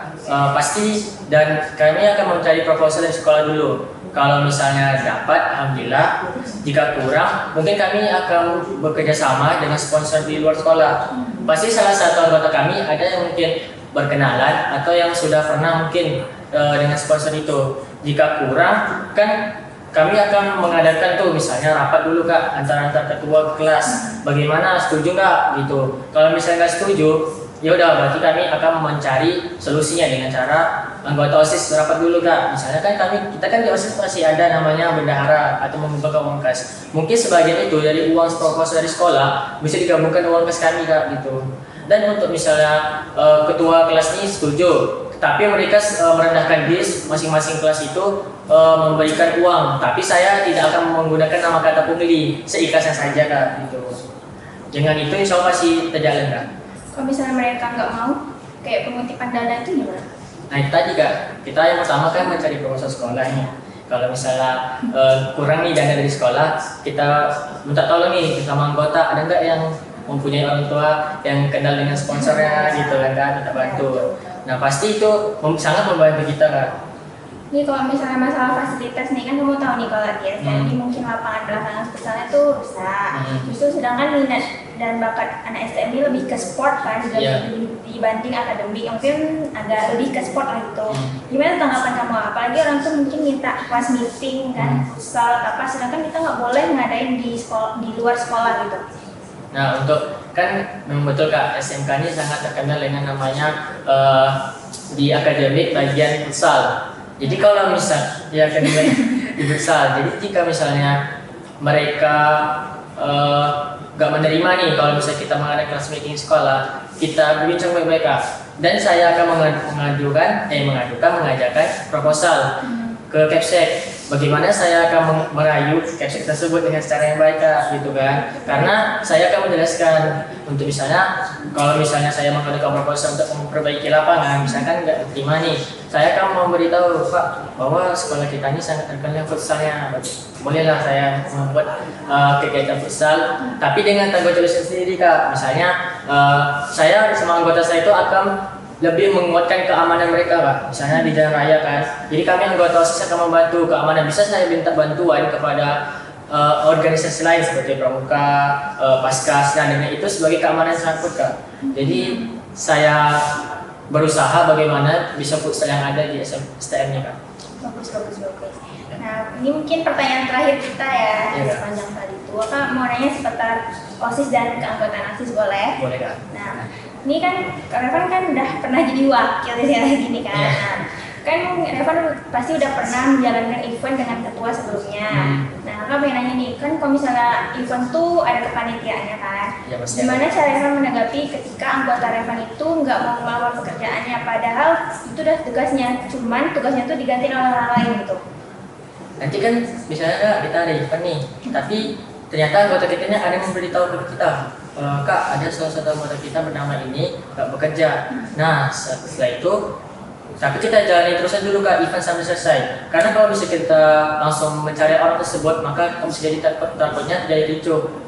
[SPEAKER 5] pasti dan kami akan mencari proposal dari sekolah dulu. Kalau misalnya dapat, alhamdulillah. Jika kurang, mungkin kami akan bekerja sama dengan sponsor di luar sekolah. Pasti salah satu anggota kami ada yang mungkin berkenalan atau yang sudah pernah mungkin dengan sponsor itu. Jika kurang, kan kami akan mengadakan tuh misalnya rapat dulu Kak antar ketua kelas. Bagaimana, setuju nggak gitu? Kalau misalnya nggak setuju, ya udah berarti kami akan mencari solusinya dengan cara anggota OSIS rapat dulu Kak. Misalnya kan kita kan di OSIS masih ada namanya bendahara atau membuka uang kas. Mungkin sebagian itu dari uang proposal dari sekolah bisa digabungkan uang kas kami Kak gitu. Dan untuk misalnya ketua kelas ini setuju, tapi mereka merendahkan diri masing-masing kelas itu memberikan uang, tapi saya tidak akan menggunakan nama kata pungli, seikhlasnya saja Kak gitu. Dengan itu insya Allah masih terjalan Kak.
[SPEAKER 1] Kalau misalnya mereka nggak mau, kayak pengutipan dana itu gimana?
[SPEAKER 5] Nah itu tadi Kak, kita yang pertama kan mencari proposal sekolahnya. Kalau misalnya kurang nih dana dari sekolah, kita minta tolong nih sama anggota, ada nggak yang mempunyai orang tua yang kenal dengan sponsornya gitu kan, kita bantu. Nah pasti itu sangat membantu kita Kak.
[SPEAKER 1] Nih kalau misalnya masalah fasilitas nih kan kamu tahu nih kalau di STM mungkin lapangan belakang futsal itu rusak. Justru sedangkan minat dan bakat anak STM ini lebih ke sport kan dibanding akademik, mungkin agak lebih ke sport lah gitu. Gimana tanggapan kamu? Apalagi orang tuh mungkin minta kelas meeting kan futsal apa, sedangkan kita nggak boleh ngadain di sekolah, di luar sekolah gitu.
[SPEAKER 5] Nah untuk kan memang betul Kak, SMK ini sangat terkenal dengan namanya di akademik bagian futsal. Jadi kalau misal di akademik di futsal, jadi jika misalnya mereka nggak menerima nih kalau misalnya kita mengadakan kelas meeting sekolah, kita berbincang baik-baik Kak. Dan saya akan mengajukan proposal ke Kepsek. Bagaimana saya akan merayu Kepsek tersebut dengan cara yang baik Kak, gitu kan? Karena saya akan menjelaskan untuk misalnya kalau misalnya saya mengadakan proposal untuk memperbaiki lapangan, misalkan nggak diterima nih, saya akan memberitahu Pak bahwa sekolah kita ini sangat terkenal futsalnya. Bolehlah saya membuat kegiatan futsal, tapi dengan tanggung jawab sendiri Kak. Misalnya saya sama anggota saya itu akan lebih menguatkan keamanan mereka Pak. Misalnya di jalan raya kan. Jadi kami anggota OSIS akan membantu keamanan. Bisa saya minta bantuan kepada organisasi lain seperti Pramuka, Paskas. Nah dengan itu sebagai keamanan sangkut Kak. Jadi saya berusaha bagaimana bisa futsal yang ada di STM-nya Kak.
[SPEAKER 1] Bagus. Nah ini mungkin pertanyaan terakhir kita ya, sepanjang tadi itu. Kak mau nanya seputar OSIS dan keanggotaan OSIS boleh?
[SPEAKER 5] Boleh Kak.
[SPEAKER 1] Nah ini kan Revan kan udah pernah jadi wakil di sini gini kan. Nah, kan Revan pasti udah pernah menjalankan event dengan ketua sebelumnya. Nah, Kak pengen nanya nih, kan kalau misalnya event tuh ada kepanitiaannya kan.
[SPEAKER 5] Ya, pasti.
[SPEAKER 1] Gimana cara Revan menanggapi ketika anggota Revan itu nggak mau melawan pekerjaannya, padahal itu udah tugasnya, cuman tugasnya tuh diganti oleh orang lain gitu.
[SPEAKER 5] Nanti kan misalnya Kak, kita ada event nih, tapi ternyata anggota kita ada yang memberitahu ke kita, Kak ada salah satu anggota kita bernama ini nggak bekerja. Nah setelah itu tapi kita jalani terusan dulu Kak event sampai selesai. Karena kalau bisa kita langsung mencari orang tersebut, maka bisa jadi takutnya jadi ricuh,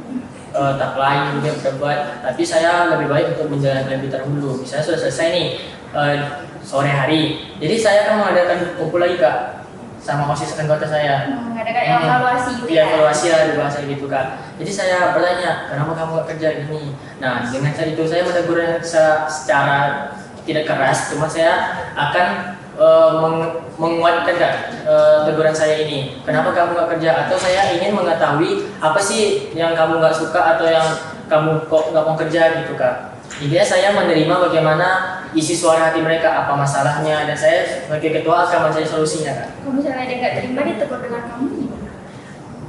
[SPEAKER 5] tak lain juga berdebat. Tapi saya lebih baik untuk menjalankan lebih dahulu. Misalnya sudah selesai nih sore hari. Jadi saya akan mengadakan kumpul lagi Kak sama OSIS anggota saya.
[SPEAKER 3] Mengadakan evaluasi gitu
[SPEAKER 5] Iya,
[SPEAKER 3] ya.
[SPEAKER 5] evaluasi lah bahasa gitu Kak. Jadi saya bertanya, kenapa kamu gak kerja ini? Nah, dengan cara itu saya menegurnya secara tidak keras, cuma saya akan menguatkan Kak teguran saya ini. Kenapa kamu gak kerja? Atau saya ingin mengetahui apa sih yang kamu gak suka atau yang kamu kok gak mau kerja gitu Kak. Intinya saya menerima bagaimana isi suara hati mereka, apa masalahnya, dan saya sebagai ketua akan mencari solusinya Kak.
[SPEAKER 3] Kalau misalnya dia nggak terima ditegur dengan kamu gimana?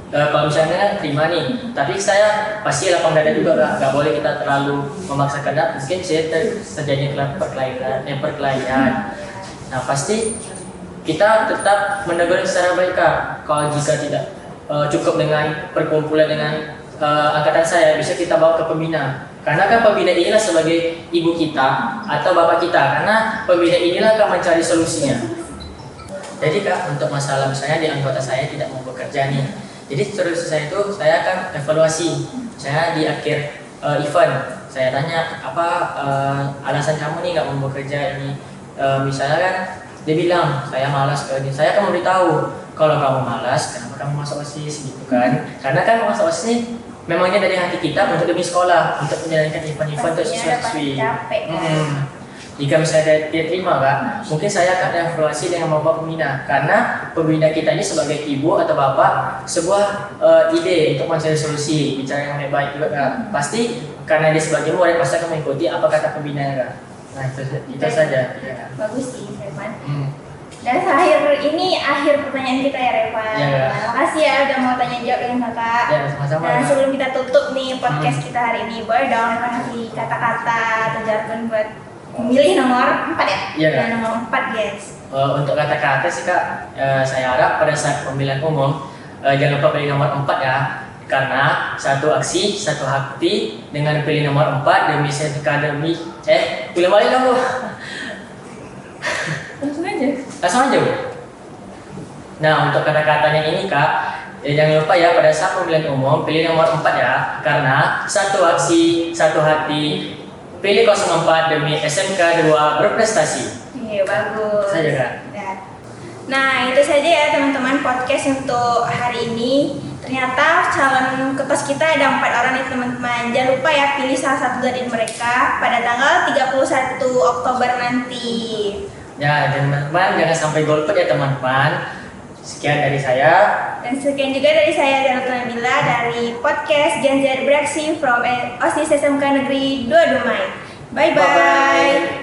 [SPEAKER 5] Kalau misalnya terima nih, tapi saya pasti lapang dada juga Kak. Gak boleh kita terlalu memaksakan, mungkin saya terjadi perkelahian. Nah pasti kita tetap menegur secara baik Kak. Kalau jika tidak cukup dengan perkumpulan dengan angkatan saya, bisa kita bawa ke pembina. Karena kan pembina inilah sebagai ibu kita atau bapak kita. Karena pembina inilah akan mencari solusinya. Jadi Kak, untuk masalah misalnya di anggota saya tidak mau bekerja nih. Jadi solusi saya itu saya akan evaluasi. Saya di akhir event saya tanya apa alasan kamu nih nggak mau bekerja ini. Misalnya kan dia bilang saya malas ini. Saya akan memberitahu kalau kamu malas kenapa kamu masuk OSIS gitu kan. Karena kan masuk OSIS ini memangnya dari hati kita untuk demi sekolah, untuk menjalankan event-event untuk siswa-siswi. Jika misalnya dia terima Kak, mungkin saya akan evaluasi dengan bapak pembina. Karena pembina kita ini sebagai ibu atau bapak sebuah ide untuk mencari solusi, bicara yang lebih baik juga Kak. Pasti karena dia sebagai murid pasti akan mengikuti apa kata pembina Kak. Nah itu saja. Ya.
[SPEAKER 3] Bagus sih Revan. Dan akhir pertanyaan kita ya Revan.
[SPEAKER 5] Ya.
[SPEAKER 3] Makasih ya udah mau tanya jawab dengan kakak.
[SPEAKER 5] Ya sama-sama.
[SPEAKER 3] Dan sebelum kita tutup nih podcast kita hari ini, boleh dong Revan kasih kata-kata atau jargon buat memilih nomor 4 ya?
[SPEAKER 5] Iya Kak.
[SPEAKER 3] Nomor 4 guys.
[SPEAKER 5] Untuk kata-kata sih Kak, saya harap pada saat pemilihan umum jangan lupa pilih nomor 4 ya. Karena satu aksi, satu hati dengan pilih nomor 4 demi akademi. Pilih balik kamu. Langsung aja. Nah untuk kata-katanya ini Kak, jangan lupa ya pada saat pemilihan umum pilih nomor 4 ya. Karena satu aksi, satu hati. Pilih 04 demi SMK 2 berprestasi.
[SPEAKER 3] Iya bagus.
[SPEAKER 5] Saja Kak.
[SPEAKER 3] Nah itu saja ya teman-teman podcast untuk hari ini. Ternyata calon ketua kita ada 4 orang nih teman-teman. Jangan lupa ya pilih salah satu dari mereka pada tanggal 31 Oktober nanti.
[SPEAKER 5] Ya teman-teman jangan sampai golput ya teman-teman. Sekian dari saya.
[SPEAKER 3] Dan sekian juga dari saya Zahra Nabila dari podcast Gen Z Beraksi from OSIS SMK Negeri 2 Dumai. Bye bye.